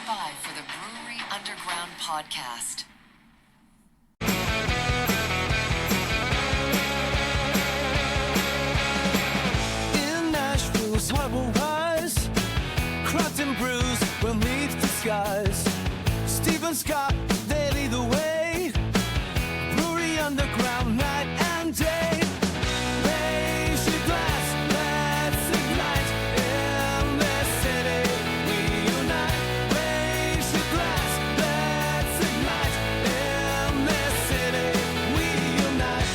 by for the Brewery Underground podcast. In Nashville's harbor wise, cracked and bruised when meets the skies. Stephen Scott, they lead the way. Brewery Underground, night and day. Raise your glass, let's ignite. In this city, we unite. Raise your glass, let's ignite. In this city, we unite.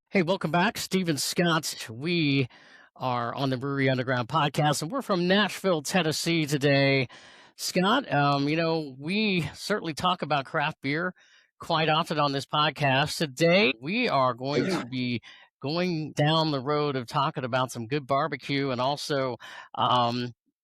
Hey, welcome back. Stephen Scott. We are on the Brewery Underground podcast, and we're from Nashville, Tennessee today. Scott, we certainly talk about craft beer quite often on this podcast. Today, we are going to be going down the road of talking about some good barbecue and also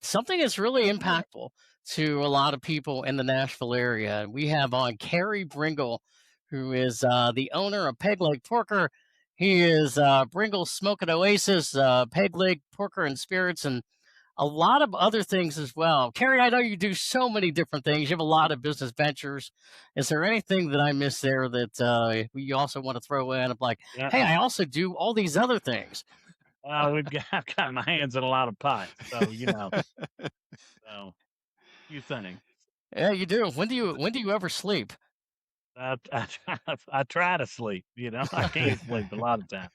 something that's really impactful to a lot of people in the Nashville area. We have on Carey Bringle, who is the owner of Peg Leg Porker. He is Bringle Smokin Oasis, Peg Leg Porker and Spirits, and a lot of other things as well. Carey, I know you do so many different things. You have a lot of business ventures. Is there anything that I missed there that you also want to throw in of like, hey, I also do all these other things? I've got my hands in a lot of pots, so so few things. Yeah, you do. When do you ever sleep? I try to sleep. I can't sleep a lot of times.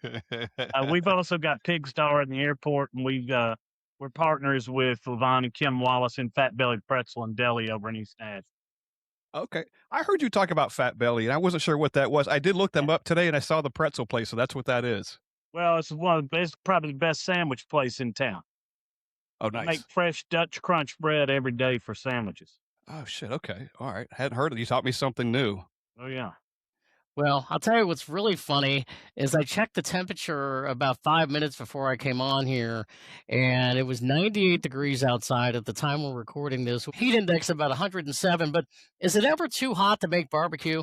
We've also got Pig Star in the airport, and we're partners with Levon and Kim Wallace in Fat Belly Pretzel and Deli over in East Nashville. Okay. I heard you talk about Fat Belly, and I wasn't sure what that was. I did look them up today, and I saw the pretzel place, so that's what that is. Well, it's probably the best sandwich place in town. Oh, They nice. make fresh Dutch crunch bread every day for sandwiches. Oh, shit. Okay. All right. Hadn't heard it. You taught me something new. Oh, yeah. Well, I'll tell you what's really funny is I checked the temperature about 5 minutes before I came on here, and it was 98 degrees outside at the time we're recording this. Heat index about 107, but is it ever too hot to make barbecue?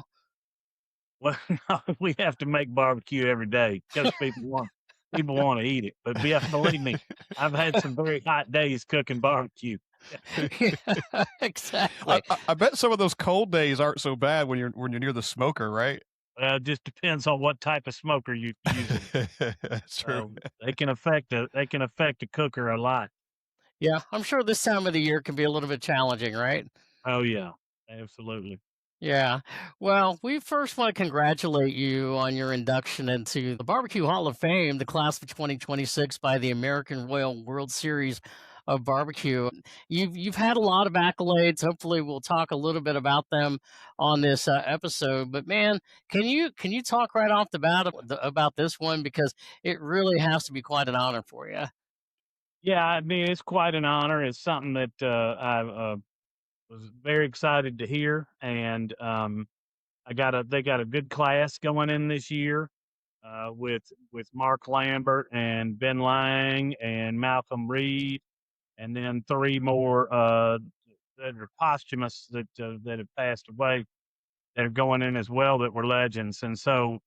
Well, no, we have to make barbecue every day because people want to eat it. But yeah, believe me, I've had some very hot days cooking barbecue. Yeah, exactly. I bet some of those cold days aren't so bad when you're near the smoker, right? It just depends on what type of smoker you use. That's true. They can affect a cooker a lot. Yeah, I'm sure this time of the year can be a little bit challenging, right? Oh yeah, absolutely. Yeah. Well, we first want to congratulate you on your induction into the Barbecue Hall of Fame, the class of 2026 by the American Royal World Series of Barbecue. You've had a lot of accolades. Hopefully, we'll talk a little bit about them on this episode. But man, can you talk right off the bat about this one, because it really has to be quite an honor for you. Yeah, I mean it's quite an honor. It's something that I was very excited to hear, and they got a good class going in this year with Mark Lambert and Ben Lang and Malcolm Reed, and then three more that are posthumous that have passed away that are going in as well that were legends. And so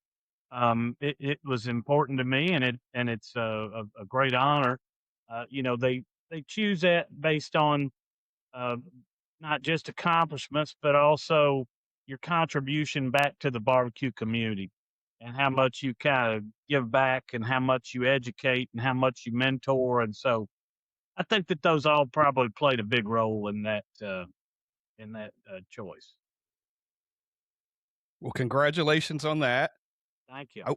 it was important to me, and it's a great honor. They choose that based on not just accomplishments, but also your contribution back to the barbecue community and how much you kind of give back and how much you educate and how much you mentor. And so I think that those all probably played a big role in that choice. Well, congratulations on that. Thank you. I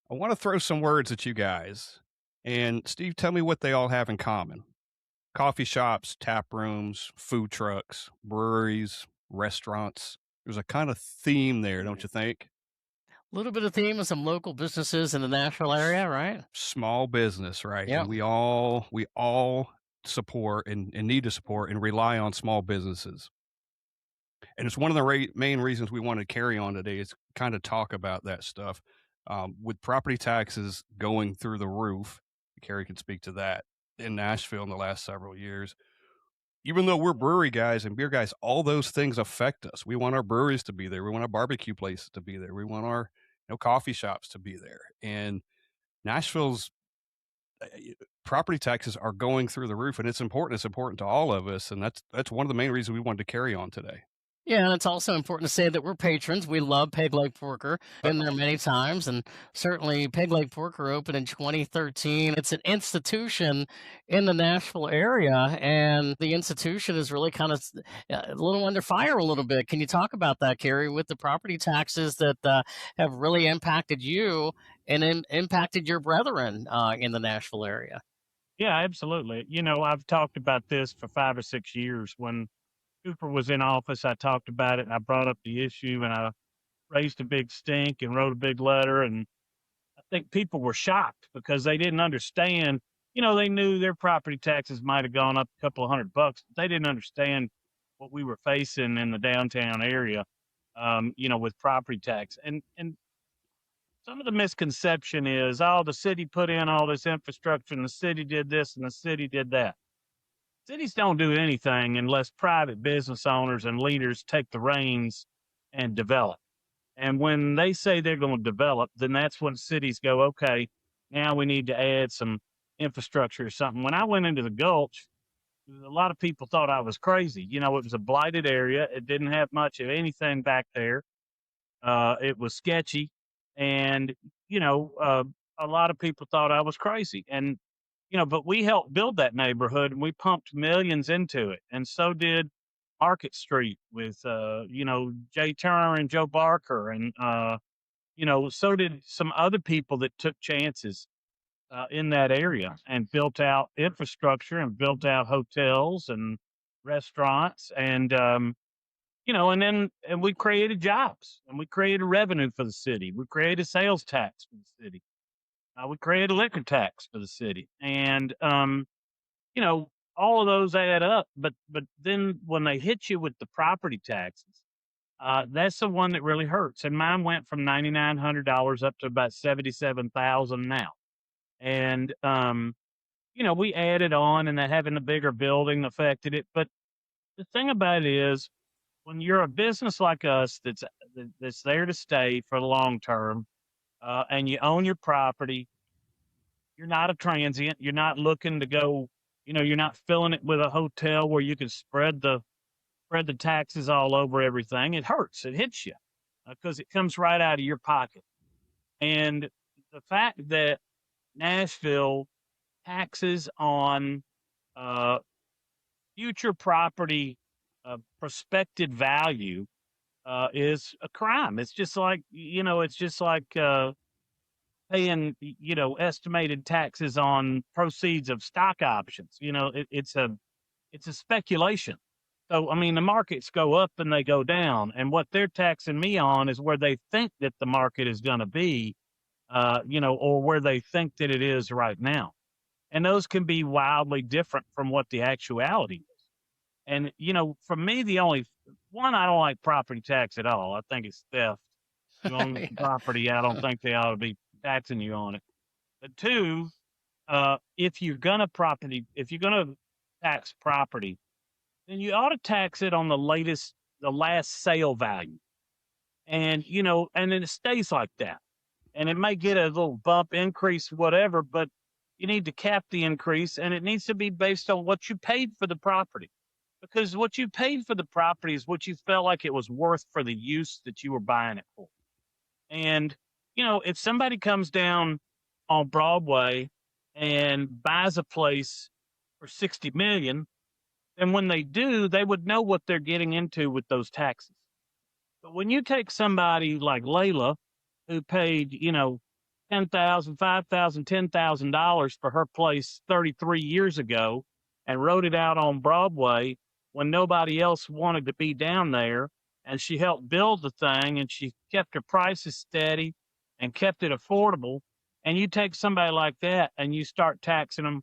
want to throw some words at you guys. And Steve, tell me what they all have in common. Coffee shops, tap rooms, food trucks, breweries, restaurants. There's a kind of theme there, don't you think? A little bit of theme of some local businesses in the Nashville area, right? Small business, right? Yeah. And we all support and need to support and rely on small businesses. And it's one of the main reasons we wanted to carry on today is kind of talk about that stuff. With property taxes going through the roof, Carey can speak to that, in Nashville in the last several years. Even though we're brewery guys and beer guys, all those things affect us. We want our breweries to be there. We want our barbecue places to be there. We want our coffee shops to be there. And Nashville's property taxes are going through the roof, and it's important. It's important to all of us, and that's one of the main reasons we wanted to carry on today. Yeah, and it's also important to say that we're patrons. We love Peg Leg Porker. Been there many times, and certainly Peg Leg Porker opened in 2013. It's an institution in the Nashville area, and the institution is really kind of a little under fire a little bit. Can you talk about that, Carey, with the property taxes that have really impacted you and impacted your brethren in the Nashville area? Yeah, absolutely. I've talked about this for 5 or 6 years. When Cooper was in office, I talked about it and I brought up the issue and I raised a big stink and wrote a big letter. And I think people were shocked because they didn't understand. They knew their property taxes might have gone up a couple of $100, but they didn't understand what we were facing in the downtown area, with property tax. And some of the misconception is, oh, the city put in all this infrastructure and the city did this and the city did that. Cities don't do anything unless private business owners and leaders take the reins and develop. And when they say they're going to develop, then that's when cities go, okay, now we need to add some infrastructure or something. When I went into the Gulch, a lot of people thought I was crazy. It was a blighted area. It didn't have much of anything back there. It was sketchy. And, a lot of people thought I was crazy. And, but we helped build that neighborhood and we pumped millions into it. And so did Market Street with, Jay Turner and Joe Barker. And, so did some other people that took chances in that area and built out infrastructure and built out hotels and restaurants. And, and we created jobs and we created revenue for the city. We created sales tax for the city. We created a liquor tax for the city. And, all of those add up. But then when they hit you with the property taxes, that's the one that really hurts. And mine went from $9,900 up to about $77,000 now. And, we added on, and that having a bigger building affected it. But the thing about it is, when you're a business like us that's there to stay for the long term, and you own your property, you're not a transient. You're not looking to go. You're not filling it with a hotel where you can spread the taxes all over everything. It hurts. It hits you because it comes right out of your pocket. And the fact that Nashville taxes on future property prospected value is a crime. It's just like paying estimated taxes on proceeds of stock options. It's a speculation. So the markets go up and they go down, and what they're taxing me on is where they think that the market is going to be, or where they think that it is right now, and those can be wildly different from what the actuality is. And, for me, the only one, I don't like property tax at all. I think it's theft. You own Yeah. property, I don't think they ought to be taxing you on it. But two, if you're going to tax property, then you ought to tax it on the last sale value. And, and then it stays like that. And it may get a little bump, increase, whatever, but you need to cap the increase, and it needs to be based on what you paid for the property. Because what you paid for the property is what you felt like it was worth for the use that you were buying it for. And, if somebody comes down on Broadway and buys a place for $60 million, then when they do, they would know what they're getting into with those taxes. But when you take somebody like Layla, who paid, $10,000, $5,000, $10,000 for her place 33 years ago and wrote it out on Broadway when nobody else wanted to be down there, and she helped build the thing, and she kept her prices steady and kept it affordable, and you take somebody like that and you start taxing them.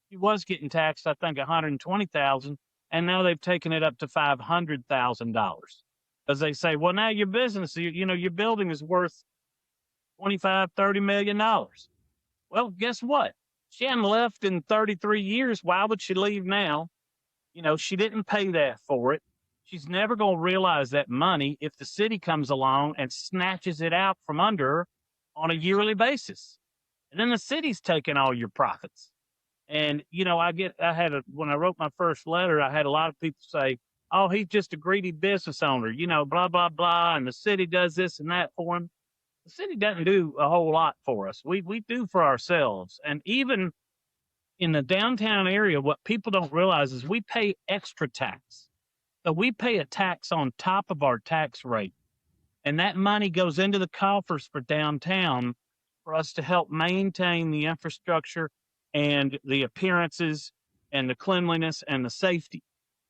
He was getting taxed, I think, $120,000, and now they've taken it up to $500,000 because they say, well, now your business, your building is worth $25, $30 million. Well, guess what? She hadn't left in 33 years. Why would she leave now? She didn't pay that for it. She's never going to realize that money if the city comes along and snatches it out from under her on a yearly basis. and then the city's taking all your profits. And when I wrote my first letter, I had a lot of people say, "Oh, he's just a greedy business owner, blah blah blah," and the city does this and that for him. The city doesn't do a whole lot for us. We do for ourselves, and even in the downtown area, what people don't realize is we pay extra tax. So we pay a tax on top of our tax rate. And that money goes into the coffers for downtown for us to help maintain the infrastructure and the appearances and the cleanliness and the safety.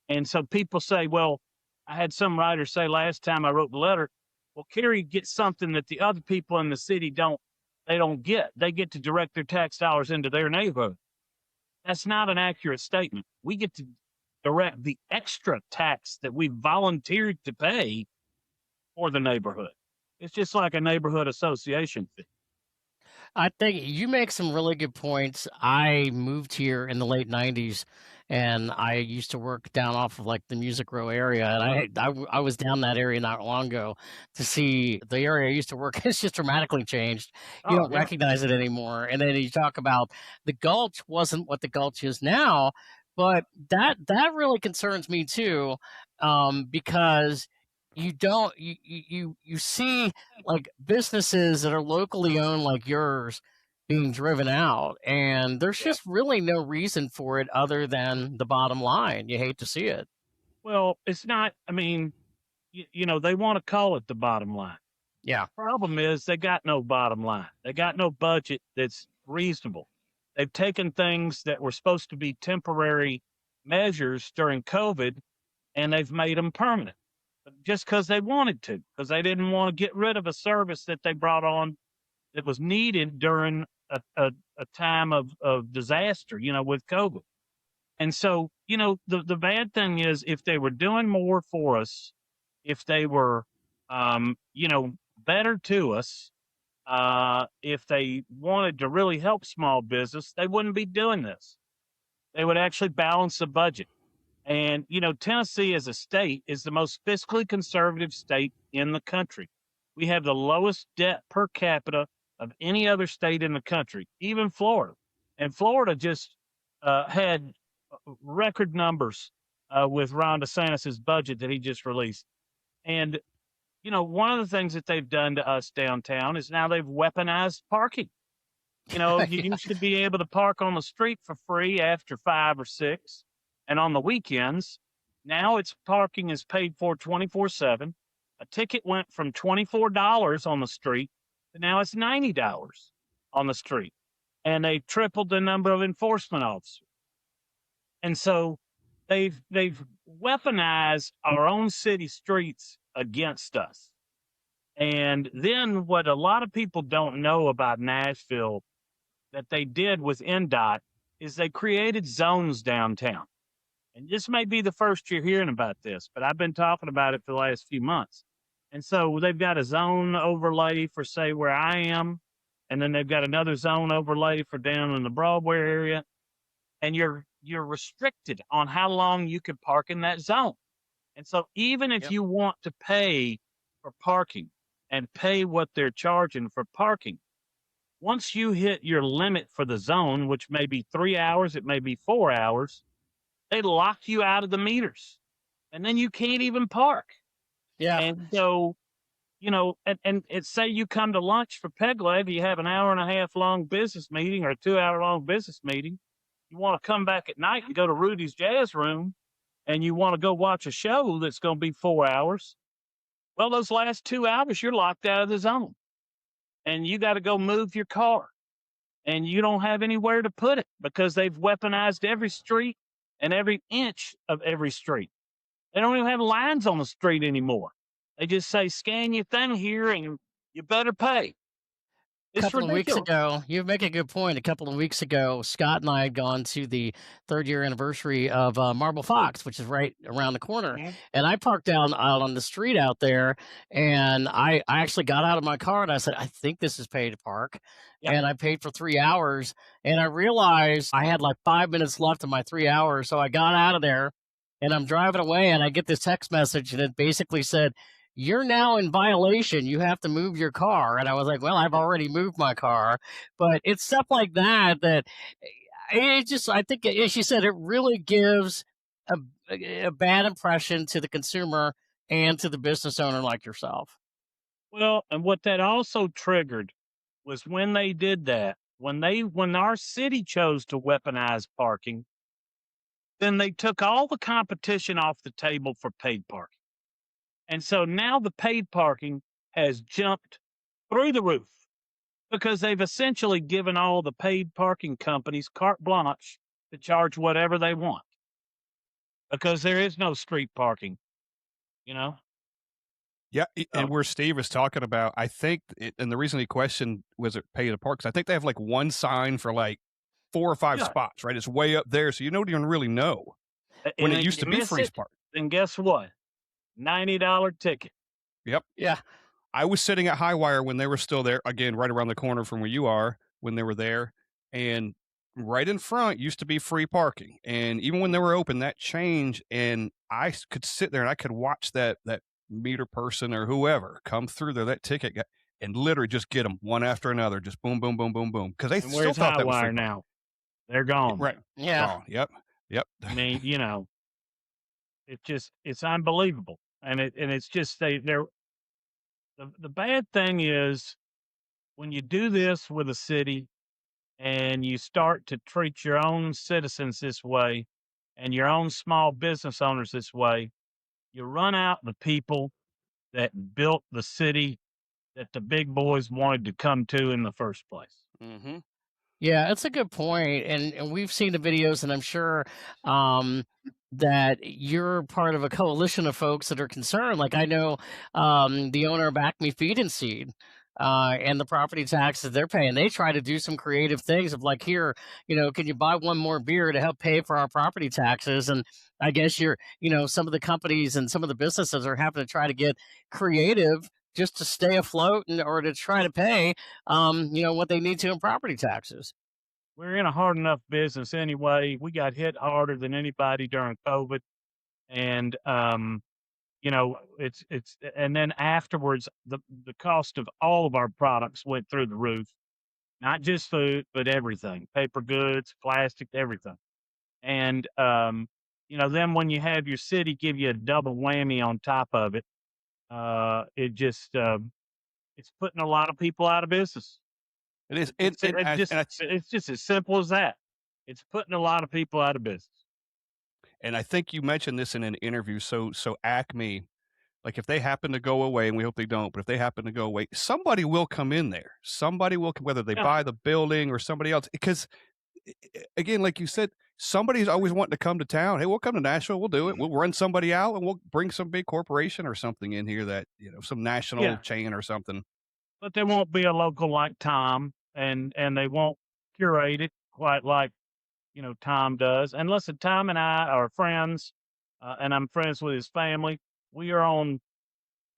And so people say, well, I had some writer say last time I wrote the letter, well, Carey gets something that the other people in the city don't get. They get to direct their tax dollars into their neighborhood. That's not an accurate statement. We get to direct the extra tax that we volunteered to pay for the neighborhood. It's just like a neighborhood association fee. I think you make some really good points. I moved here in the late '90s, and I used to work down off of like the Music Row area, and I was down that area not long ago to see the area I used to work. It's just dramatically changed. You Oh, don't yeah. recognize it anymore. And then you talk about the Gulch wasn't what the Gulch is now, but that really concerns me too, because you see like businesses that are locally owned like yours being driven out, and there's Yeah. just really no reason for it other than the bottom line. You hate to see it. Well, it's not, I mean, they want to call it the bottom line. Yeah. Problem is they got no bottom line. They got no budget that's reasonable. They've taken things that were supposed to be temporary measures during COVID and they've made them permanent just because they wanted to, because they didn't want to get rid of a service that they brought on that was needed during a time of disaster, with COVID. And so, the bad thing is if they were doing more for us, if they were, better to us, if they wanted to really help small business, they wouldn't be doing this. They would actually balance the budget. And, Tennessee as a state is the most fiscally conservative state in the country. We have the lowest debt per capita of any other state in the country, even Florida. And Florida just had record numbers with Ron DeSantis' budget that he just released. And, one of the things that they've done to us downtown is now they've weaponized parking. You used to be able to park on the street for free after 5 or 6. And on the weekends, now it's parking is paid for 24/7. A ticket went from $24 on the street to now it's $90 on the street. And they tripled the number of enforcement officers. And so they've weaponized our own city streets against us. And then what a lot of people don't know about Nashville that they did with NDOT is they created zones downtown. And this may be the first you're hearing about this, but I've been talking about it for the last few months. And so they've got a zone overlay for, say, where I am, and then they've got another zone overlay for down in the Broadway area. And you're restricted on how long you can park in that zone. And so even if you want to pay for parking and pay what they're charging for parking, once you hit your limit for the zone, which may be 3 hours, it may be 4 hours, they lock you out of the meters, and then you can't even park. Yeah. And so, and say you come to lunch for Peg Leg, you have an hour and a half long business meeting or a 2 hour long business meeting. You want to come back at night and go to Rudy's Jazz Room, and you want to go watch a show that's going to be 4 hours. Well, those last 2 hours, you're locked out of the zone, and you got to go move your car, and you don't have anywhere to put it because they've weaponized every street and every inch of every street. They don't even have lines on the street anymore. They just say, scan your thing here and you better pay. A It's couple of weeks ridiculous. ago, you make a good point. A couple of weeks ago, Scott and I had gone to the 3rd-year anniversary of Marble Fox, which is right around the corner. Mhm. And I parked out on the street out there, and I actually got out of my car and I said, I think this is pay to park. Yeah. And I paid for 3 hours, and I realized I had like 5 minutes left of my 3 hours. So I got out of there, and I'm driving away, and I get this text message, and it basically said, you're now in violation. You have to move your car. And I was like, well, I've already moved my car. But it's stuff like that that it just, I think, as you said, it really gives a, a bad impression to the consumer and to the business owner like yourself. Well, and what that also triggered was when they did that, when our city chose to weaponize parking, then they took all the competition off the table for paid parking. And so now the paid parking has jumped through the roof because they've essentially given all the paid parking companies carte blanche to charge whatever they want because there is no street parking, you know? Yeah, and So, where Steve is talking about, I think, and the reason he questioned was it pay to park, 'cause I think they have like one sign for like 4 or 5 yeah. spots, right? It's way up there, so you don't even really know when And it if used you to be miss free it, park. then guess what? $90 ticket. Yep. Yeah. I was sitting at Highwire when they were still there, again, right around the corner from where you are when they were there. And right in front used to be free parking. And even when they were open, that changed. And could sit there and I could watch that meter person or whoever come through there, that ticket guy, and literally just get them one after another, just boom, boom, boom, boom, boom. Because they And still where's thought that was free Highwire parking. now? They're gone. Right. Yeah. Gone. Yep. Yep. I mean, it's unbelievable. And it's just they're the bad thing is when you do this with a city and you start to treat your own citizens this way and your own small business owners this way, you run out the people that built the city that the big boys wanted to come to in the first place. Mm-hmm. Yeah, that's a good point, and we've seen the videos, and I'm sure um, that you're part of a coalition of folks that are concerned. Like I know the owner of Acme Feed and Seed, and the property taxes they're paying. They try to do some creative things of like, here, can you buy one more beer to help pay for our property taxes? And I guess some of the companies and some of the businesses are having to try to get creative just to stay afloat or to try to pay what they need to in property taxes. We're in a hard enough business anyway. We got hit harder than anybody during COVID. And it's and then afterwards the cost of all of our products went through the roof. Not just food, but everything. Paper goods, plastic, everything. And then when you have your city give you a double whammy on top of it, it just it's putting a lot of people out of business. It is. It's just as simple as that. It's putting a lot of people out of business. And I think you mentioned this in an interview. So Acme, like if they happen to go away, and we hope they don't, but if they happen to go away, somebody will come in there. Somebody will, whether they Yeah. buy the building or somebody else. Because again, like you said, somebody's always wanting to come to town. Hey, we'll come to Nashville. We'll do it. We'll run somebody out, and we'll bring some big corporation or something in here that some national Yeah. chain or something. But there won't be a local like Tom, and they won't curate it quite like Tom does. And listen, Tom and I are friends, and I'm friends with his family. We are on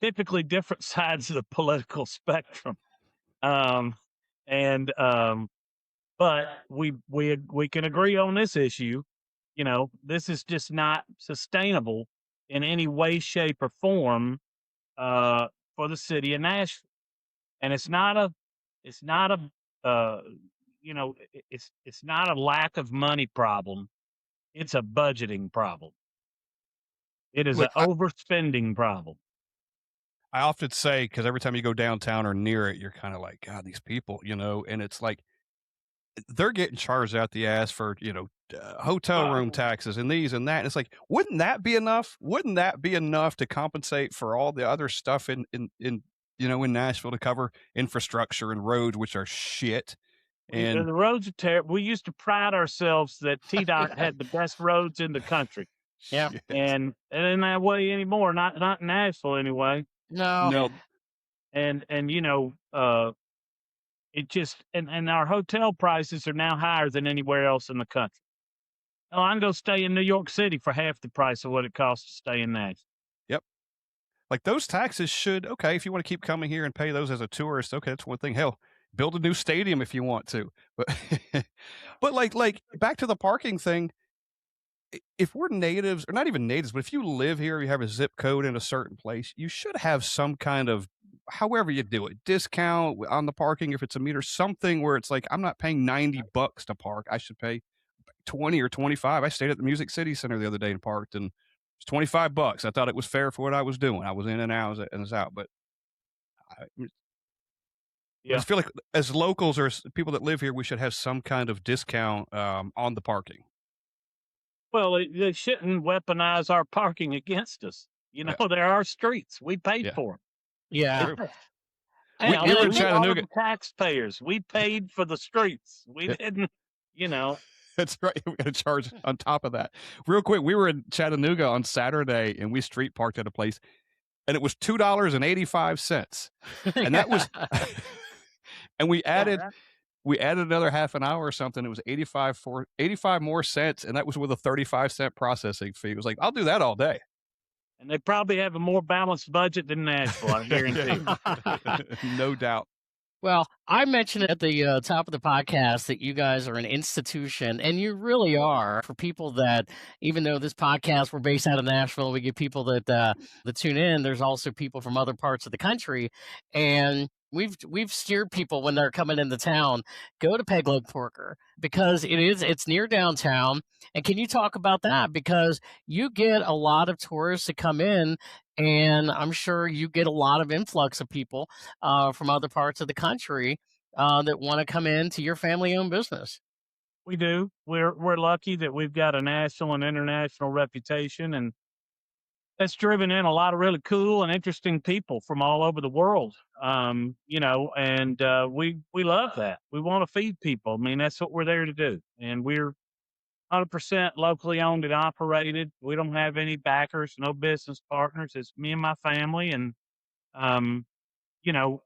typically different sides of the political spectrum, um, and but we can agree on this issue. This is just not sustainable in any way, shape, or form for the city of Nashville. And it's not a it's not a lack of money problem. It's a budgeting problem. It is an Look, overspending problem. I often say, because every time you go downtown or near it, you're kind of like, God, these people, and it's like they're getting charged out the ass for, hotel room taxes and these and that. And it's like, wouldn't that be enough? Wouldn't that be enough to compensate for all the other stuff in Nashville to cover infrastructure and roads, which are shit? And The roads are terrible. We used to pride ourselves that TDOT had the best roads in the country, Yeah. shit. and it ain't that way anymore. Not in Nashville anyway. No. No, And it just and our hotel prices are now higher than anywhere else in the country. Oh, I can go stay in New York City for half the price of what it costs to stay in Nashville. yep. Like those taxes should, okay, if you want to keep coming here and pay those as a tourist, okay, that's one thing. Hell, build a new stadium if you want to. But but like back to the parking thing, if we're natives, or not even natives, but if you live here, you have a zip code in a certain place, you should have some kind of, however you do it, discount on the parking if it's a meter, something where it's like, I'm not paying $90 to park. I should pay 20 or 25. I stayed at the Music City Center the other day and parked, and it's $25. I thought it was fair for what I was doing. I was in and out and was out, but I Yeah. just feel like as locals or as people that live here, we should have some kind of discount on the parking. Well, they shouldn't weaponize our parking against us. You know, there are streets. We paid Yeah. for them. Yeah. True. Hey, we were in we are Chattanooga. the taxpayers. We paid for the streets. We Yeah. didn't, you know. That's right. We got to charge on top of that. Real quick, we were in Chattanooga on Saturday, and we street parked at a place, and it was $2.85, and that was, and we added another half an hour or something. It was 85 more cents, and that was with a 35-cent processing fee. It was like, I'll do that all day. And they probably have a more balanced budget than Nashville, I guarantee. No doubt. Well, I mentioned at the top of the podcast that you guys are an institution, and you really are. For people that, even though this podcast, we're based out of Nashville, we get people that tune in. There's also people from other parts of the country, and we've steered people when they're coming into town, go to Peg Leg Porker because it's near downtown. And can you talk about that? Because you get a lot of tourists that come in, and I'm sure you get a lot of influx of people from other parts of the country that want to come into your family-owned business. We do. We're lucky that we've got a national and international reputation, and that's driven in a lot of really cool and interesting people from all over the world. You know, and we love that. We want to feed people. I mean, that's what we're there to do, and we're 100% locally owned and operated. We don't have any backers, no business partners. It's me and my family, and you know,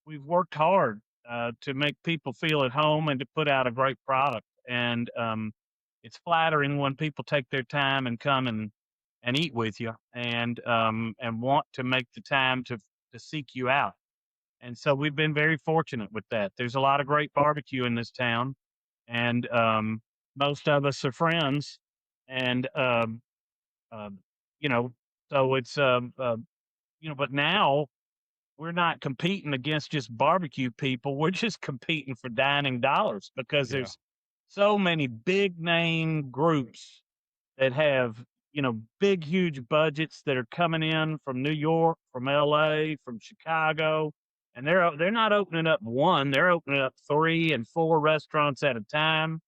we've worked hard to make people feel at home and to put out a great product. And it's flattering when people take their time and come and eat with you, and want to make the time to seek you out. And so we've been very fortunate with that. There's a lot of great barbecue in this town, and most of us are friends. And you know, so it's you know, but now we're not competing against just barbecue people. We're just competing for dining dollars, because Yeah. there's so many big name groups that have, you know, big, huge budgets that are coming in from New York, from LA, from Chicago. And they're not opening up one, they're opening up 3 and 4 restaurants at a time.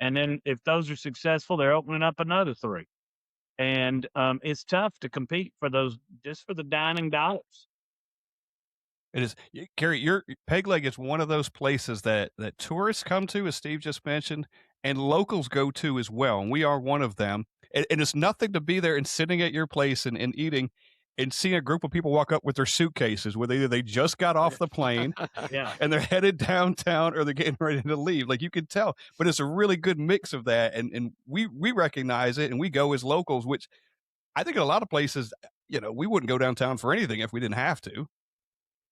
And then if those are successful, they're opening up another 3. And it's tough to compete for those, just for the dining dollars. It is, Carey. Your Peg Leg is one of those places that tourists come to, as Steve just mentioned, and locals go to as well. And we are one of them. And it's nothing to be there and sitting at your place and eating, and seeing a group of people walk up with their suitcases, where either they just got off the plane Yeah. and they're headed downtown, or they're getting ready to leave. Like, you can tell, but it's a really good mix of that. And we recognize it, and we go as locals, which I think in a lot of places, you know, we wouldn't go downtown for anything if we didn't have to.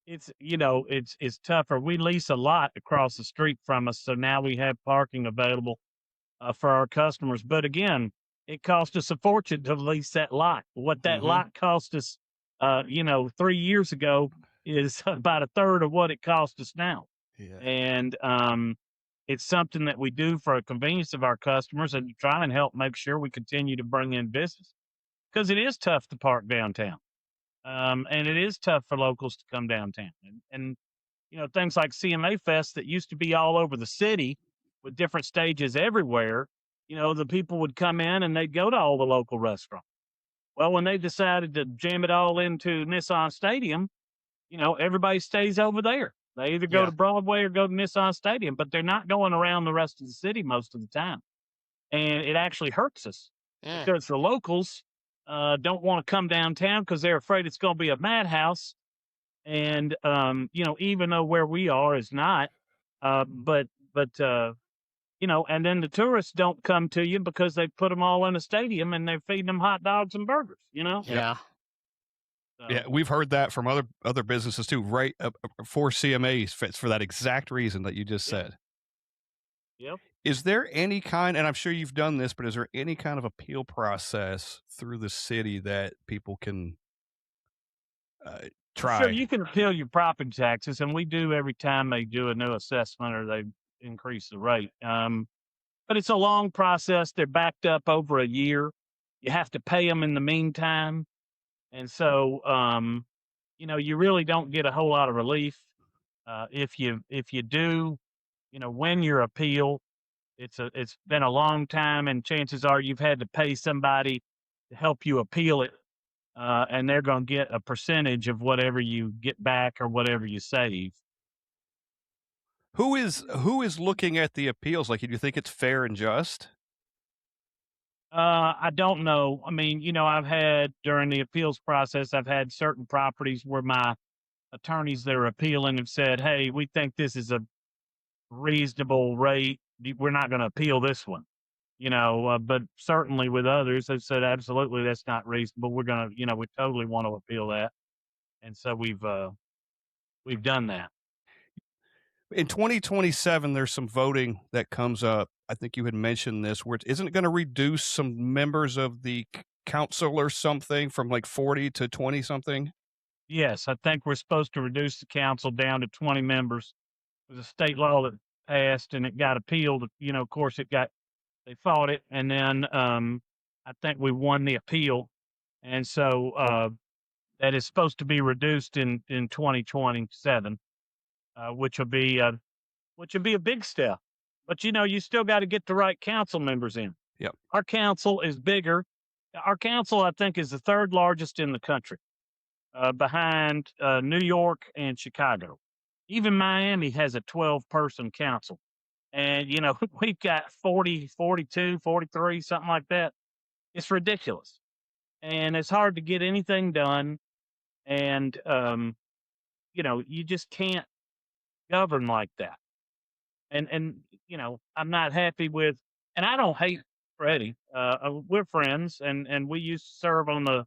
It's, you know, it's tougher. We lease a lot across the street from us, so now we have parking available for our customers. But again, it cost us a fortune to lease that lot. What that lot cost us, you know, 3 years ago is about a third of what it cost us now. Yeah. And it's something that we do for a convenience of our customers, and try and help make sure we continue to bring in business, because it is tough to park downtown. And it is tough for locals to come downtown. And you know, things like CMA Fest that used to be all over the city with different stages everywhere, you know, the people would come in and they'd go to all the local restaurants. Well, when they decided to jam it all into Nissan Stadium, you know, everybody stays over there. They either go to Broadway or go to Nissan Stadium, but they're not going around the rest of the city most of the time. And it actually hurts us, because the locals don't want to come downtown because they're afraid it's going to be a madhouse. And, you know, even though where we are is not, but you know, and then the tourists don't come to you because they put them all in a stadium and they're feeding them hot dogs and burgers, you know? Yeah. So, Yeah, we've heard that from other businesses too, right? For CMAs, for that exact reason that you just said. Yep. Is there any kind, and I'm sure you've done this, but is there any kind of appeal process through the city that people can Sure, try? you can appeal your property taxes, and we do every time they do a new assessment or they increase the rate. But it's a long process. They're backed up over a year. You have to pay them in the meantime, and so you really don't get a whole lot of relief if you do. Win your appeal. It's been a long time, and chances are you've had to pay somebody to help you appeal it, and they're going to get a percentage of whatever you get back or whatever you save. Who is looking at the appeals? Like, do you think it's fair and just? I don't know. I mean, I've had during the appeals process, I've had certain properties where my attorneys that are appealing have said, "Hey, we think this is a reasonable rate. We're not going to appeal this one." But certainly with others, they've said, "Absolutely, that's not reasonable. We're gonna, we totally want to appeal that." And so we've done that. In 2027, there's some voting that comes up. I think you had mentioned this, where isn't it going to reduce some members of the council or something from like 40 to 20 something? Yes, I think we're supposed to reduce the council down to 20 members. It was a state law that passed, and it got appealed. Of course, they fought it, and then I think we won the appeal, and so that is supposed to be reduced in 2027, which will be a big step. But you still got to get the right council members in. Yep. Our council is bigger. Our council, I think, is the third largest in the country, behind New York and Chicago. Even Miami has a 12-person council. And, we've got 40, 42, 43, something like that. It's ridiculous. And it's hard to get anything done. And, you just can't govern like that. And I'm not happy with, and I don't hate Freddie. We're friends, and we used to serve on the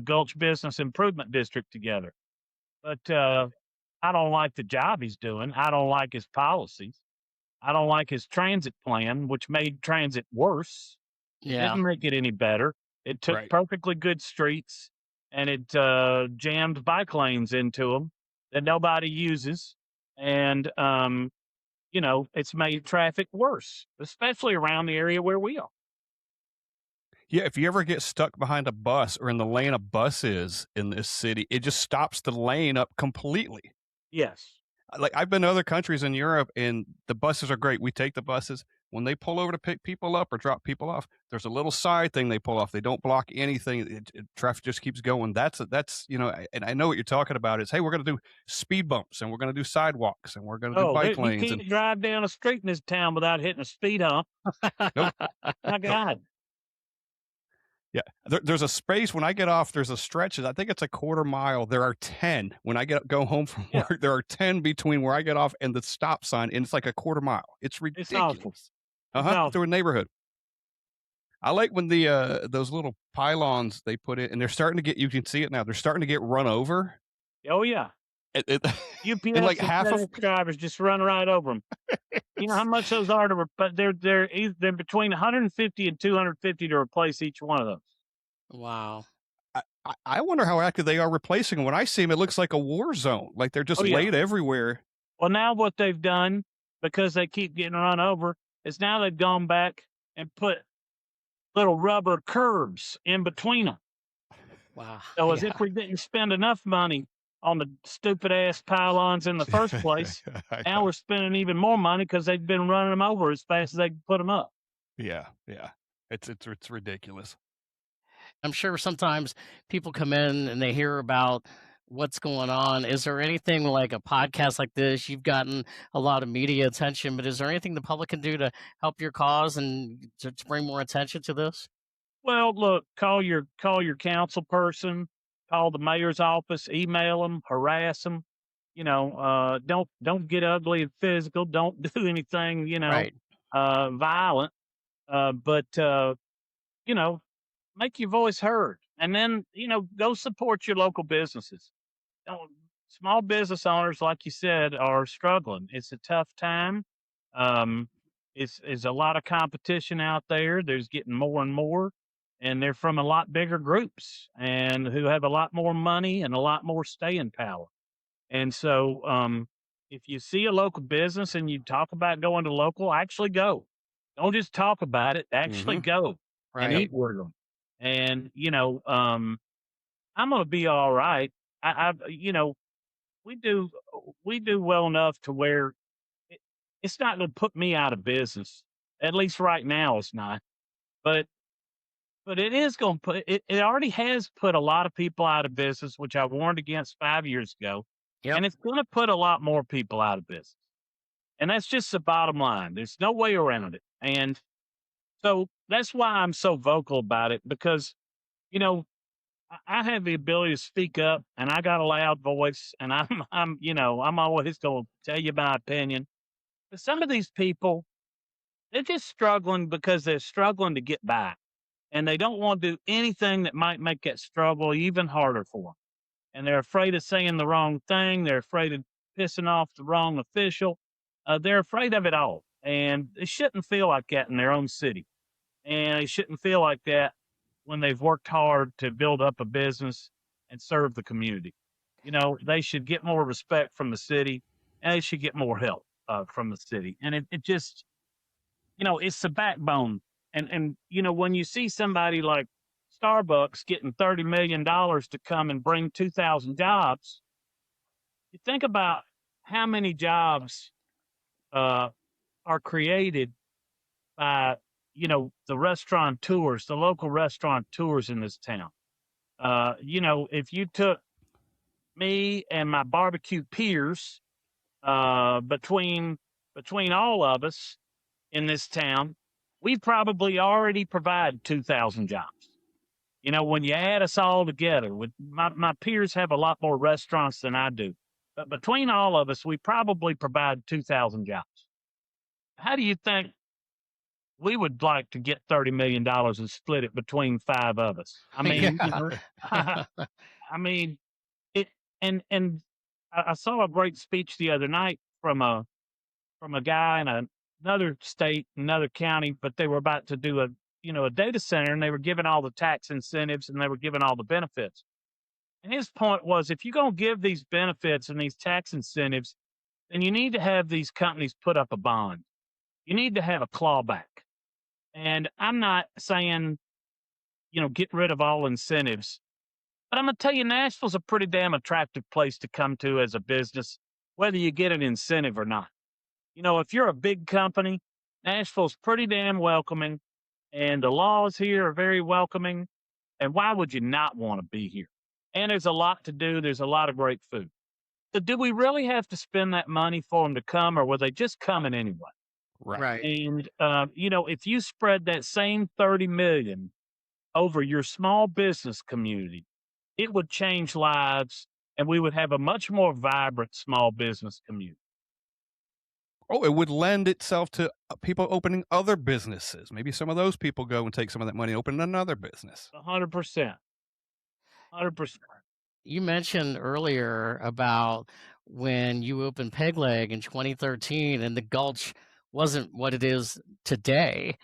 Gulch Business Improvement District together. But I don't like the job he's doing. I don't like his policies. I don't like his transit plan, which made transit worse. It Yeah. didn't make it any better. It took Right. perfectly good streets and it jammed bike lanes into them that nobody uses. And, it's made traffic worse, especially around the area where we are. Yeah, if you ever get stuck behind a bus or in the lane a bus is in this city, it just stops the lane up completely. Yes. Like, I've been to other countries in Europe, and the buses are great. We take the buses. When they pull over to pick people up or drop people off, there's a little side thing they pull off. They don't block anything. Traffic just keeps going. That's and I know what you're talking about is, hey, we're going to do speed bumps, and we're going to do sidewalks, and we're going to do bike you lanes. can't drive down a street in this town without hitting a speed hump. Nope. My God. Yeah, there's a space when I get off. There's a stretch. I think it's a quarter mile. There are 10 when I go home from work. There are 10 between where I get off and the stop sign, and it's like a quarter mile. It's ridiculous. Through a neighborhood. I like when those little pylons they put in, and they're starting to get. You can see it now. They're starting to get run over. Oh yeah. UPS And like half of drivers just run right over them. You know how much those are but they're between 150 and 250 to replace each one of those. Wow. I wonder how active they are replacing them. When I see them, it looks like a war zone. Like they're just laid everywhere. Well, now what they've done, because they keep getting run over, is now they've gone back and put little rubber curbs in between them. Wow. So as if we didn't spend enough money on the stupid ass pylons in the first place, now we're spending even more money because they've been running them over as fast as they can put them up. Yeah. It's ridiculous. I'm sure sometimes people come in and they hear about what's going on. Is there anything like a podcast like this? You've gotten a lot of media attention, but is there anything the public can do to help your cause and to bring more attention to this? Well, look, call your council person, call the mayor's office, email them, harass them. Don't get ugly and physical. Don't do anything, Right. violent. But make your voice heard, and then go support your local businesses. Small business owners, like you said, are struggling. It's a tough time. It's a lot of competition out there. There's getting more and more, and they're from a lot bigger groups and who have a lot more money and a lot more staying power. And so, if you see a local business and you talk about going to local, actually go. Don't just talk about it. Actually Hmm. go and Right. eat with them. And I'm gonna be all right. We do we do well enough to where it, it's not gonna put me out of business. At least right now, it's not. But it is gonna put it. It already has put a lot of people out of business, which I warned against 5 years ago, Yep. and it's gonna put a lot more people out of business. And that's just the bottom line. There's no way around it. And so that's why I'm so vocal about it because you know I have the ability to speak up, and I got a loud voice, and I'm always going to tell you my opinion. But some of these people, they're just struggling because they're struggling to get by, and they don't want to do anything that might make that struggle even harder for them. And they're afraid of saying the wrong thing. They're afraid of pissing off the wrong official. They're afraid of it all, and they shouldn't feel like that in their own city, and they shouldn't feel like that when they've worked hard to build up a business and serve the community. They should get more respect from the city, and they should get more help from the city. And it just, it's the backbone. And when you see somebody like Starbucks getting $30 million to come and bring 2,000 jobs, you think about how many jobs uh, are created by the restaurateurs, the local restaurateurs in this town. If you took me and my barbecue peers, between all of us in this town, we probably already provide 2,000 jobs. When you add us all together, with my peers have a lot more restaurants than I do, but between all of us, we probably provide 2,000 jobs. How do you think we would like to get $30 million and split it between five of us? I mean, Yeah. I mean, it, and I saw a great speech the other night from a guy in another state, another county, but they were about to do a data center, and they were giving all the tax incentives and they were giving all the benefits. And his point was, if you're going to give these benefits and these tax incentives, then you need to have these companies put up a bond. You need to have a clawback. And I'm not saying, get rid of all incentives, but I'm going to tell you, Nashville's a pretty damn attractive place to come to as a business, whether you get an incentive or not. If you're a big company, Nashville's pretty damn welcoming, and the laws here are very welcoming. And why would you not want to be here? And there's a lot to do. There's a lot of great food. So, do we really have to spend that money for them to come, or were they just coming anyway? Right. Right. And if you spread that same 30 million over your small business community, it would change lives, and we would have a much more vibrant small business community. Oh, it would lend itself to people opening other businesses. Maybe some of those people go and take some of that money, and open another business. 100%. 100%. You mentioned earlier about when you opened Peg Leg in 2013 and the Gulch wasn't what it is today.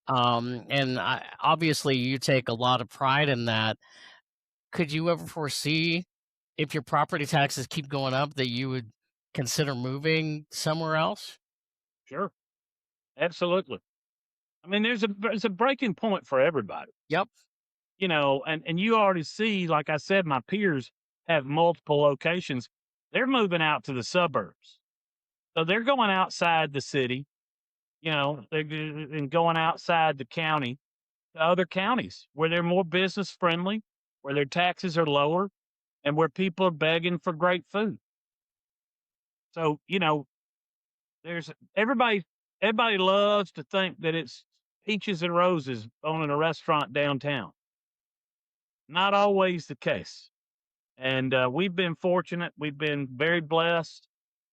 And obviously, you take a lot of pride in that. Could you ever foresee if your property taxes keep going up that you would consider moving somewhere else? Sure. Absolutely. I mean, there's a breaking point for everybody, Yep. and you already see, like I said, my peers have multiple locations. They're moving out to the suburbs. So they're going outside the city, and going outside the county to other counties where they're more business friendly, where their taxes are lower, and where people are begging for great food. So, there's everybody loves to think that it's peaches and roses owning a restaurant downtown. Not always the case. And we've been fortunate. We've been very blessed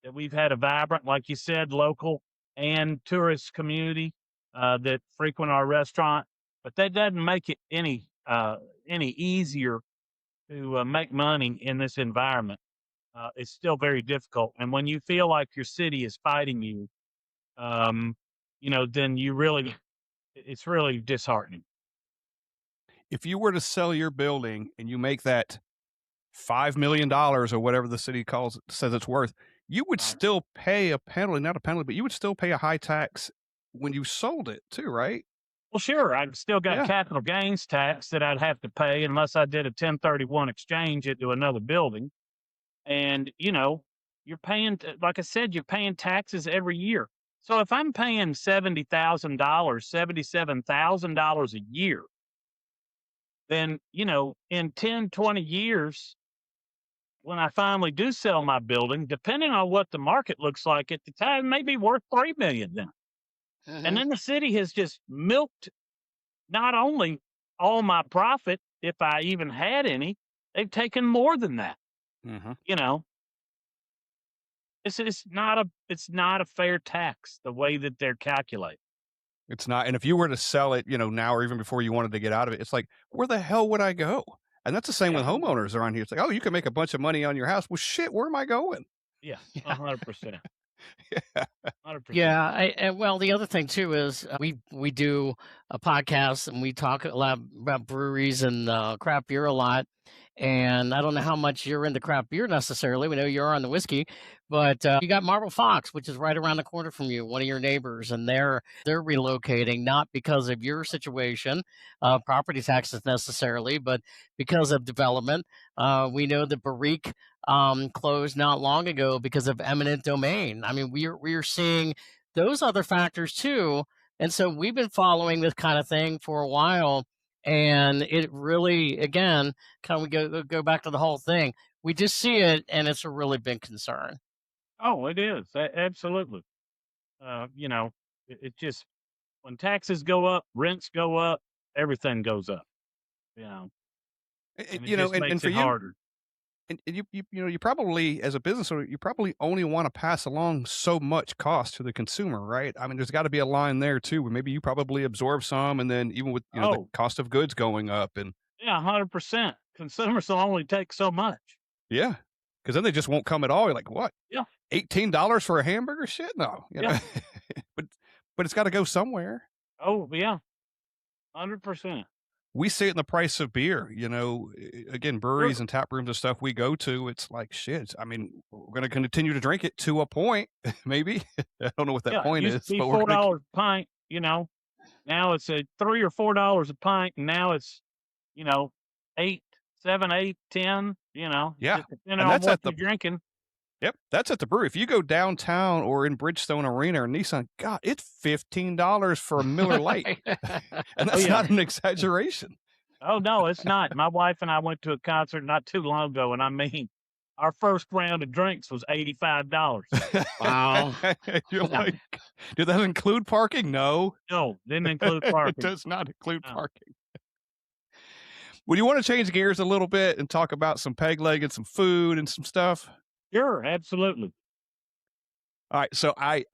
that we've had a vibrant, like you said, local and tourist community that frequent our restaurant. But that doesn't make it any easier to make money in this environment. It's still very difficult. And when you feel like your city is fighting you, um, then it's really disheartening. If you were to sell your building and you make that $5 million or whatever the city says it's worth, you would Right. still pay a penalty, not a penalty, but you would still pay a high tax when you sold it too, right? Well, sure, I've still got Yeah. capital gains tax that I'd have to pay unless I did a 1031 exchange into another building. And, you're paying, like I said, you're paying taxes every year. So if I'm paying $70,000, $77,000 a year, then, in 10, 20 years, when I finally do sell my building, depending on what the market looks like at the time, it may be worth $3 million then. And Mhm. then the city has just milked not only all my profit, if I even had any, they've taken more than that. Mm-hmm. It's not a fair tax the way that they're calculated. It's not. And if you were to sell it, now or even before you wanted to get out of it, it's like, where the hell would I go? And that's the same with Yeah. homeowners around here. It's like, oh, you can make a bunch of money on your house. Well, shit, where am I going? Yeah, Yeah. 100%. Yeah. 100%. Yeah, and well, the other thing too is we do a podcast and we talk a lot about breweries and craft beer a lot. And I don't know how much you're into craft beer necessarily. We know you're on the whiskey, but you got Marble Fox, which is right around the corner from you, one of your neighbors, and they're relocating not because of your situation, property taxes necessarily, but because of development. We know that Barrique closed not long ago because of eminent domain. I mean, we're seeing those other factors too, and so we've been following this kind of thing for a while, and it really, again, kind of go back to the whole thing. We just see it, and it's a really big concern. Oh, it is. Absolutely. It just, when taxes go up, rents go up, everything goes up, and it just And makes for it you, harder. and you probably, as a business owner, you probably only want to pass along so much cost to the consumer, right? I mean, there's got to be a line there too, where maybe you probably absorb some, and then even with the Oh, cost of goods going up, and yeah, 100%. Consumers will only take so much. yeah, because then they just won't come at all. You're like, what? Yeah. $18 for a hamburger? Shit, no. Yeah. but it's got to go somewhere. Oh, yeah. 100%. We see it in the price of beer. Again, breweries Sure. and tap rooms and stuff we go to. It's like shit. I mean, we're going to continue to drink it to a point, maybe. I don't know what that Yeah, it point used is, to be but we're going $4 a pint, now it's a $3 or $4 a pint, and now it's, 8, 7, 8, 10, yeah, just depending and on that's what at the you're drinking. yep, that's at the brewery. If you go downtown or in Bridgestone Arena or Nissan, God, it's $15 for a Miller Lite, and Oh, that's yeah. not an exaggeration. Oh, no, it's not. My wife and I went to a concert not too long ago, and our first round of drinks was $85. Wow. You're Yeah. like, did that include parking? No, No, didn't include it parking. does not include No. parking. Would you want to change gears a little bit and talk about some peg leg and some food and some stuff? Sure, absolutely. All right, so I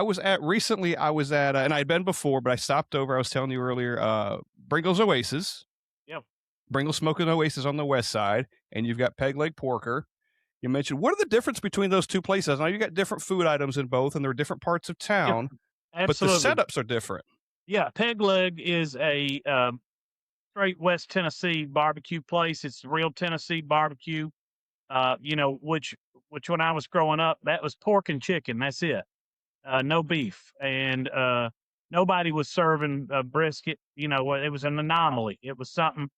was at recently. I was at, and I'd been before, but I stopped over. I was telling you earlier, Bringle's Oasis. Yep. Bringle Smokin Oasis on the west side, and you've got Peg Leg Porker. You mentioned, what are the difference between those two places? Now you got different food items in both, and they're different parts of town, but the Absolutely. setups are different. Yeah, Peg Leg is a straight West Tennessee barbecue place. It's real Tennessee barbecue. Which when I was growing up, that was pork and chicken. That's it. No beef, and nobody was serving brisket. It was an anomaly. It was something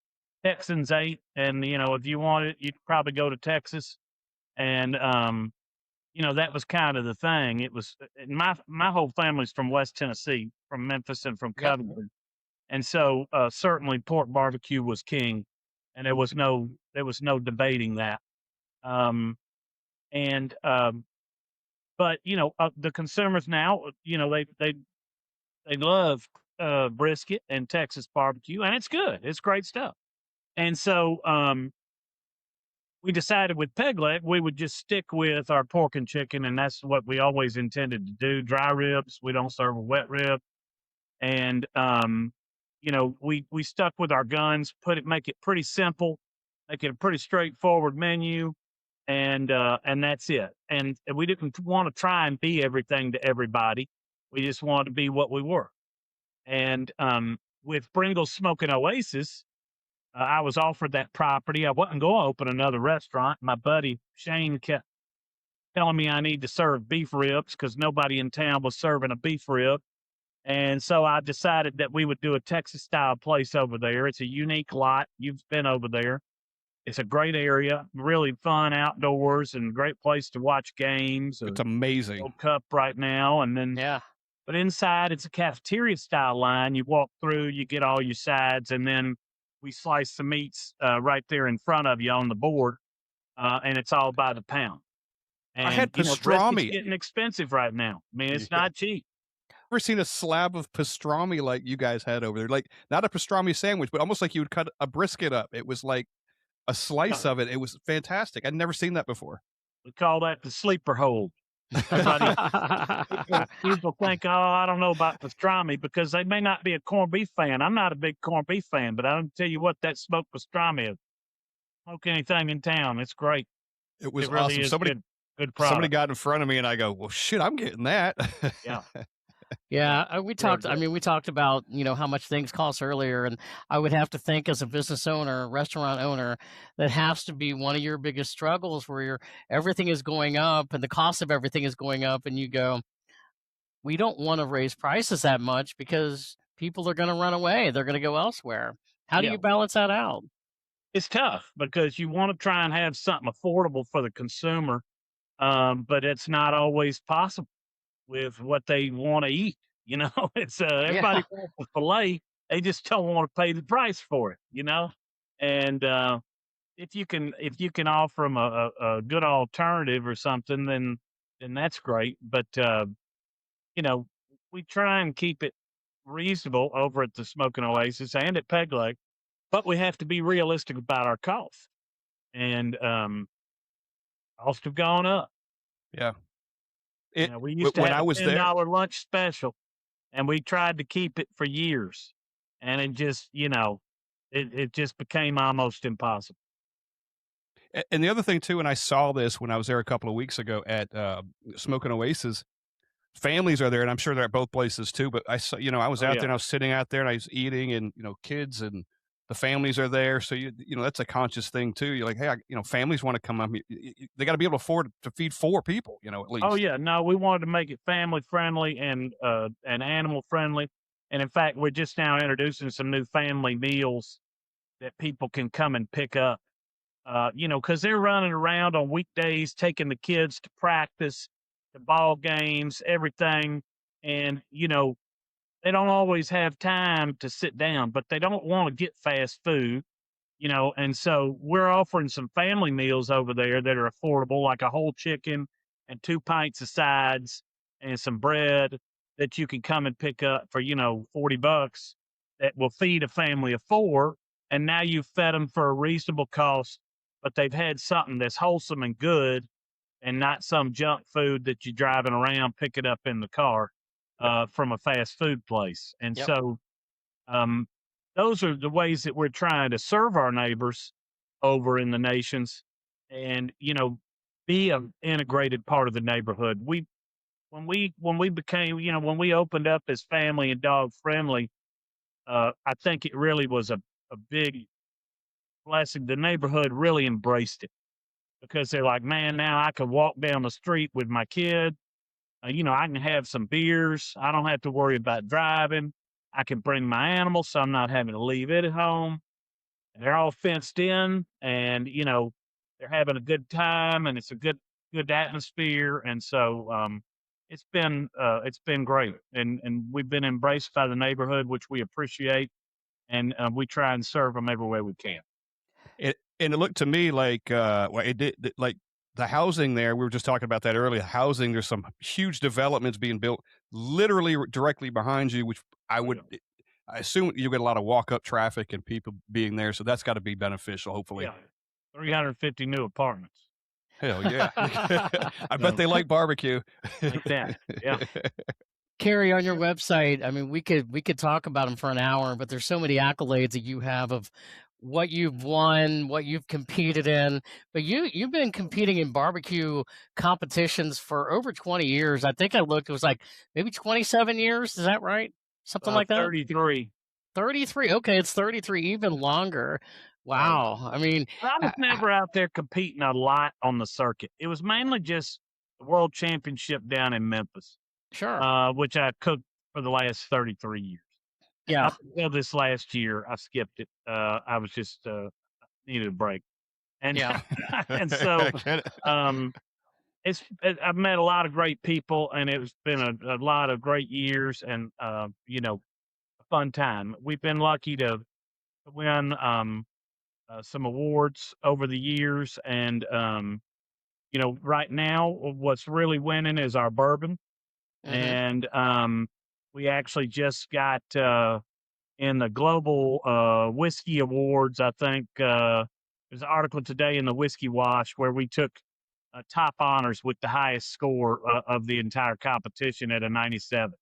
Texans ate, and if you wanted, you'd probably go to Texas, and that was kind of the thing. It was my whole family's from West Tennessee, from Memphis and from Yep. Covington. And so certainly pork barbecue was king, and there was no debating that. But the consumers now, they love brisket and Texas barbecue, and it's good. It's great stuff. And so we decided with Peg Leg we would just stick with our pork and chicken, and that's what we always intended to do. Dry ribs, we don't serve a wet rib, and we stuck with our guns, make it pretty simple, make it a pretty straightforward menu, and that's it. And we didn't want to try and be everything to everybody. We just wanted to be what we were. And with Bringle Smokin' Oasis, I was offered that property. I wasn't going to open another restaurant. My buddy Shane kept telling me I need to serve beef ribs because nobody in town was serving a beef rib. And so I decided that we would do a Texas style place over there. It's a unique lot. You've been over there. It's a great area, really fun outdoors, and great place to watch games. It's amazing. World Cup right now, and then Yeah. but inside it's a cafeteria style line. You walk through, you get all your sides, and then we slice the meats right there in front of you on the board, and it's all by the pound. And I had brisket's pastrami. getting expensive right now. I mean, it's Yeah. not cheap. Ever seen a slab of pastrami like you guys had over there? Like not a pastrami sandwich, but almost like you would cut a brisket up. It was like a slice of it. It was fantastic. I'd never seen that before. We call that the sleeper hold. People think, oh, I don't know about pastrami because they may not be a corned beef fan. I'm not a big corned beef fan, but I'll tell you what, that smoked pastrami is. Smoke anything in town. It's great. It was It really awesome. is Somebody good product. somebody got in front of me and I go, well, shit, I'm getting that. Yeah. Yeah, we talked. I good. mean, we talked about how much things cost earlier, and I would have to think as a business owner, restaurant owner, that has to be one of your biggest struggles, where everything is going up and the cost of everything is going up, and you go, we don't want to raise prices that much because people are going to run away. They're going to go elsewhere. How do Yeah. you balance that out? It's tough because you want to try and have something affordable for the consumer, but it's not always possible with what they want to eat. It's everybody wants a filet. They just don't want to pay the price for it. And if you can offer them a good alternative or something, then that's great. But we try and keep it reasonable over at the Smokin' Oasis and at Peg Leg, but we have to be realistic about our costs. And costs have gone up. Yeah. We used to when I have a was there, $10 lunch special, and we tried to keep it for years, and it just, it just became almost impossible. and the other thing too, and I saw this when I was there a couple of weeks ago at Smokin' Oasis. Families are there, and I'm sure they're at both places too. But I saw, I was Oh, out yeah. there, and I was sitting out there, and I was eating, and kids and the families are there. So that's a conscious thing too. You're like, hey, families want to come up. They got to be able to afford to feed 4 people, at least. Oh yeah, no, we wanted to make it family friendly and animal friendly, and in fact, we're just now introducing some new family meals that people can come and pick up. Because they're running around on weekdays, taking the kids to practice, to ball games, everything, and they don't always have time to sit down, but they don't want to get fast food. And so we're offering some family meals over there that are affordable, like a whole chicken and 2 pints of sides and some bread that you can come and pick up for, $40 that will feed a family of 4. And now you've fed them for a reasonable cost, but they've had something that's wholesome and good and not some junk food that you're driving around picking up in the car from a fast food place. And Yep. so, those are the ways that we're trying to serve our neighbors over in the nations and, be an integrated part of the neighborhood. When we became, when we opened up as family and dog friendly, I think it really was a big blessing. The neighborhood really embraced it because they're like, man, now I can walk down the street with my kid. I can have some beers. I don't have to worry about driving. I can bring my animals, so I'm not having to leave it at home. They're all fenced in, and they're having a good time, and it's a good atmosphere. And so it's been great, and we've been embraced by the neighborhood, which we appreciate, and we try and serve them every way we can. And it looked to me like it did like the housing there. We were just talking about that earlier. Housing, there's some huge developments being built literally directly behind you, which I assume you get a lot of walk up traffic and people being there. So that's got to be beneficial, hopefully. Yeah, 350 new apartments. Hell yeah. I bet they like barbecue. Like that. Yeah. Carey, on your website, I mean, we could talk about them for an hour, but there's so many accolades that you have of what you've won, what you've competed in, but you've been competing in barbecue competitions for over 20 years. I think I looked, it was like maybe 27 years. Is that right? Something like that? 33. 33. Okay, it's 33, even longer. Right. Wow. I mean, I was never out there competing a lot on the circuit. It was mainly just the world championship down in Memphis, sure. which I cooked for the last 33 years. Yeah. Up until this last year, I skipped it. I was just needed a break, and Yeah. and so I get it. um, I've met a lot of great people, and it's been a lot of great years, and a fun time. We've been lucky to win some awards over the years, and right now, what's really winning is our bourbon, Hmm. and we actually just got in the global whiskey awards. I think there's an article today in the Whiskey Wash where we took top honors with the highest score of the entire competition at a 97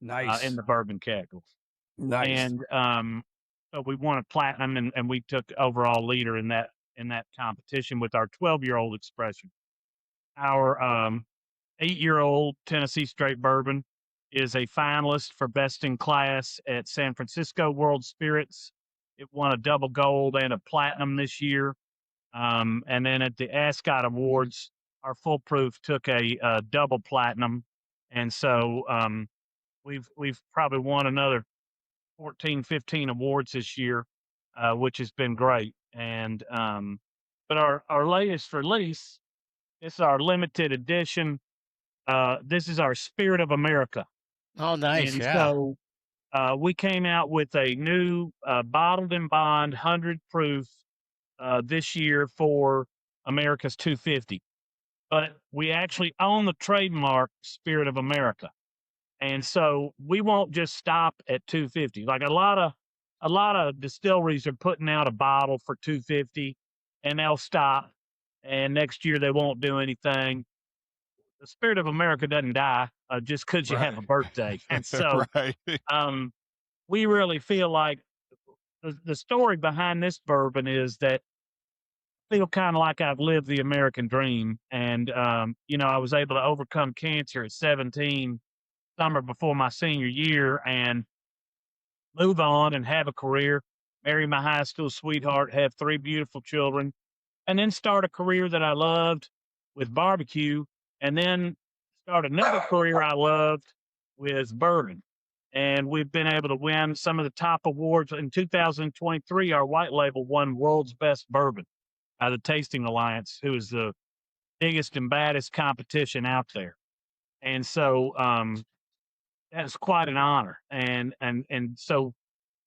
in Nice. the bourbon category. Nice. And so we won a platinum, and we took overall leader in that competition with our 12-year-old expression. Our 8-year-old Tennessee Straight Bourbon is a finalist for Best in Class at San Francisco World Spirits. It won a double gold and a platinum this year. And then at the Ascot Awards, our Full Proof took a double platinum. And so we've probably won another 14, 15 awards this year, which has been great. And but our latest release, this is our limited edition. This is our Spirit of America. Oh, nice. And Yeah. so we came out with a new bottled and bond 100 proof this year for America's 250. But we actually own the trademark Spirit of America. And so we won't just stop at 250. Like a lot of distilleries are putting out a bottle for 250 and they'll stop, and next year they won't do anything. The Spirit of America doesn't die just because you have Right. a birthday. And so Right. um, we really feel like the story behind this bourbon is that I feel kind of like I've lived the American dream. And, I was able to overcome cancer at 17, summer before my senior year, and move on and have a career, marry my high school sweetheart, have 3 beautiful children, and then start a career that I loved with barbecue, and then start another career I loved with bourbon. And we've been able to win some of the top awards. In 2023, our white label won World's Best Bourbon by the Tasting Alliance, who is the biggest and baddest competition out there. And so that's quite an honor. And so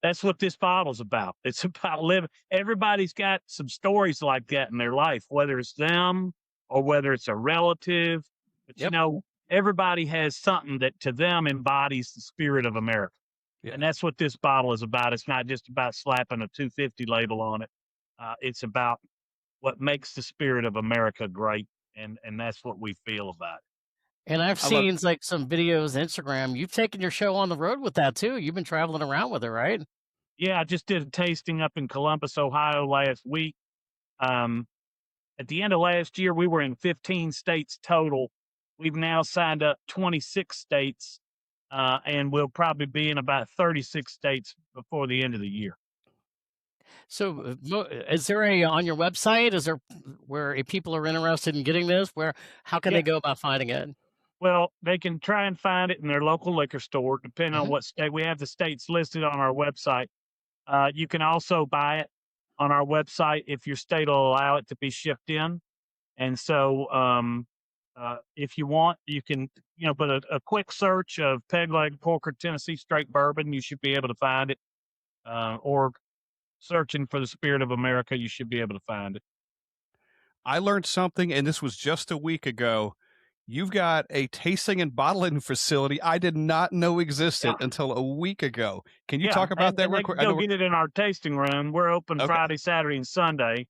that's what this bottle's about. It's about living. Everybody's got some stories like that in their life, whether it's them or whether it's a relative. But Yep. everybody has something that to them embodies the spirit of America. Yeah. And that's what this bottle is about. It's not just about slapping a 250 label on it. It's about what makes the spirit of America great. And that's what we feel about it. And I've I love seen like some videos, Instagram. You've taken your show on the road with that too. You've been traveling around with it, right? Yeah, I just did a tasting up in Columbus, Ohio last week. Um, at the end of last year, we were in 15 states total. We've now signed up 26 states, and we'll probably be in about 36 states before the end of the year. So, is there a on your website? Is there where if people are interested in getting this, how can Yeah, they go about finding it? well, they can try and find it in their local liquor store, depending on Hmm. what state. We have the states listed on our website. You can also buy it on our website if your state will allow it to be shipped in. And so, if you want, you can, put a quick search of Peg Leg Porker Tennessee Straight Bourbon. You should be able to find it. Or searching for the Spirit of America, you should be able to find it. I learned something, and this was just a week ago. You've got a tasting and bottling facility I did not know existed Yeah. until a week ago. Can you Yeah. talk about And, that and real they quick? can I know go get it in our tasting room. We're open okay. Friday, Saturday, and Sunday.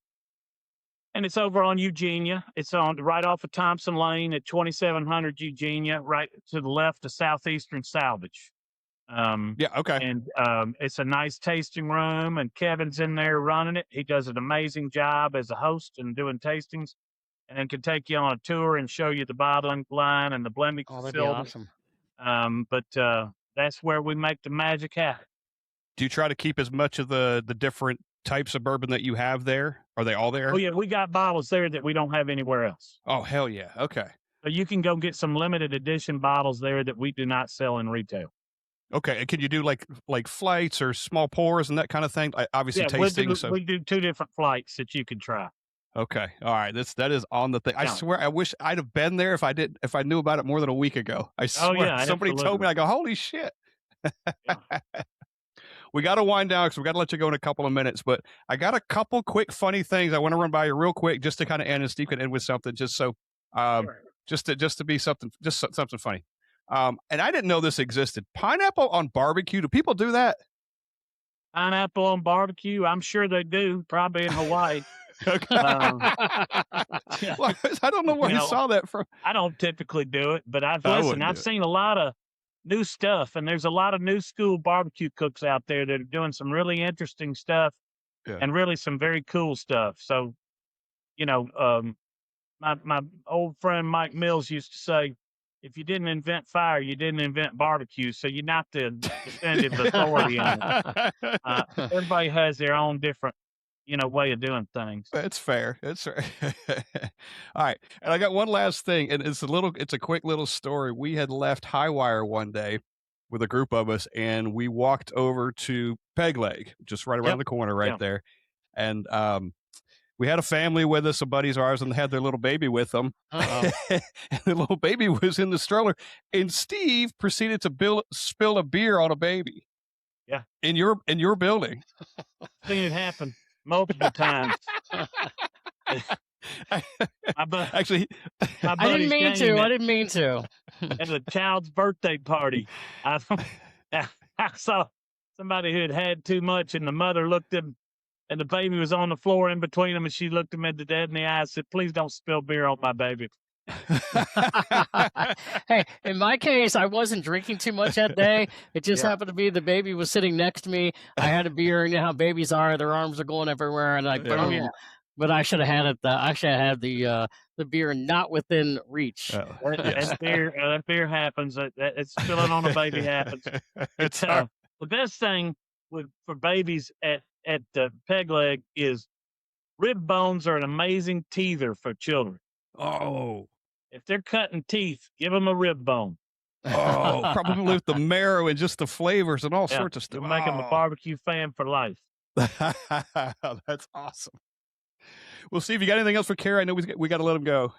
And it's over on Eugenia. It's on right off of Thompson Lane at 2700 Eugenia, right to the left of Southeastern Salvage. Yeah. Okay. And it's a nice tasting room, and Kevin's in there running it. He does an amazing job as a host and doing tastings, and then can take you on a tour and show you the bottling line and the blending Oh, that'd be facility. awesome. But that's where we make the magic happen. Do you try to keep as much of the different types of bourbon that you have there? Are they all there? Oh yeah, we got bottles there that we don't have anywhere else. Oh, hell yeah. Okay. So you can go get some limited edition bottles there that we do not sell in retail. Okay. And can you do like flights or small pours and that kind of thing? Obviously Yeah, tasting. we do 2 different flights that you can try. Okay. All right. That is on the thing. I Yeah. swear I wish I'd have been there if I knew about it more than a week ago. I swear. yeah, Somebody told me, absolutely. I go, holy shit. Yeah. We got to wind down because we got to let you go in a couple of minutes, but I got a couple quick funny things I want to run by you real quick just to kind of end, and Steve can end with something just so, Sure. just to be something, just something funny. And I didn't know this existed. Pineapple on barbecue. Do people do that? Pineapple on barbecue? I'm sure they do, probably in Hawaii. Okay. Yeah. Well, I don't know where You you know, saw that from. I don't typically do it, but I've I wouldn't do I've it. seen a lot of new stuff, and there's a lot of new school barbecue cooks out there that are doing some really interesting stuff Yeah. and really some very cool stuff. So, my old friend Mike Mills used to say, if you didn't invent fire, you didn't invent barbecue. So you're not the definitive authority on it. Everybody has their own different, way of doing things. That's fair. That's fair. All right. And I got one last thing, and it's a quick little story. We had left Highwire one day with a group of us, and we walked over to Peg Leg, just right around Yep. the corner right Yeah. there. And we had a family with us, some buddies of ours, and they had their little baby with them. Uh-oh. And the little baby was in the stroller, and Steve proceeded to spill a beer on a baby. Yeah. In your building. Seen it happen multiple times. Actually, My I didn't buddy's mean game to. I didn't mean to. at a child's birthday party. I saw somebody who had had too much, and the mother looked at him, and the baby was on the floor in between them, and she looked him at the dad in the eye and said, "Please don't spill beer on my baby." Hey, in my case, I wasn't drinking too much that day. It just Yeah. happened to be the baby was sitting next to me. I had a beer, and you know how babies are; their arms are going everywhere, and I Yeah. boom. Yeah. But I should have had it. I should have had the beer not within reach. Yes. That beer happens. It's spilling on a baby happens. It's The best thing for babies at the Peg Leg is rib bones are an amazing teether for children. oh, If they're cutting teeth, give them a rib bone. probably with the marrow and just the flavors and all Yeah, sorts of stuff. You'll make them a barbecue fan for life. That's awesome. Well, Steve, you got anything else for Carey? I know we got to let him go.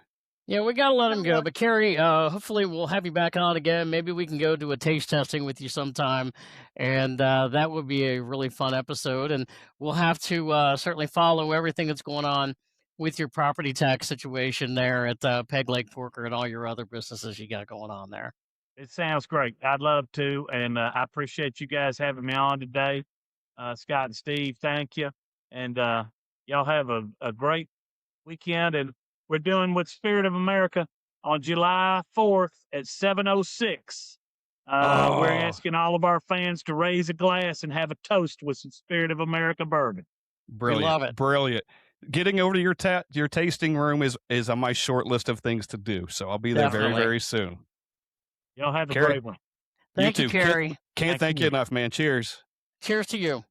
Yeah, we got to let him go. But Carey, hopefully we'll have you back on again. Maybe we can go do a taste testing with you sometime. And that would be a really fun episode. And we'll have to certainly follow everything that's going on with your property tax situation there at Peg Leg Porker and all your other businesses you got going on there. It sounds great. I'd love to. And I appreciate you guys having me on today. Scott and Steve, thank you. And y'all have a great weekend. And we're doing with Spirit of America on July 4th at 7:06. We're asking all of our fans to raise a glass and have a toast with some Spirit of America bourbon. Brilliant. love it. Brilliant. Getting over to your tasting room is on my short list of things to do. So I'll be there very, Definitely. very soon. Y'all have a Carey. great one. Thank you, too. Can't- Carey. Can't thank you enough, man. Cheers. Cheers to you.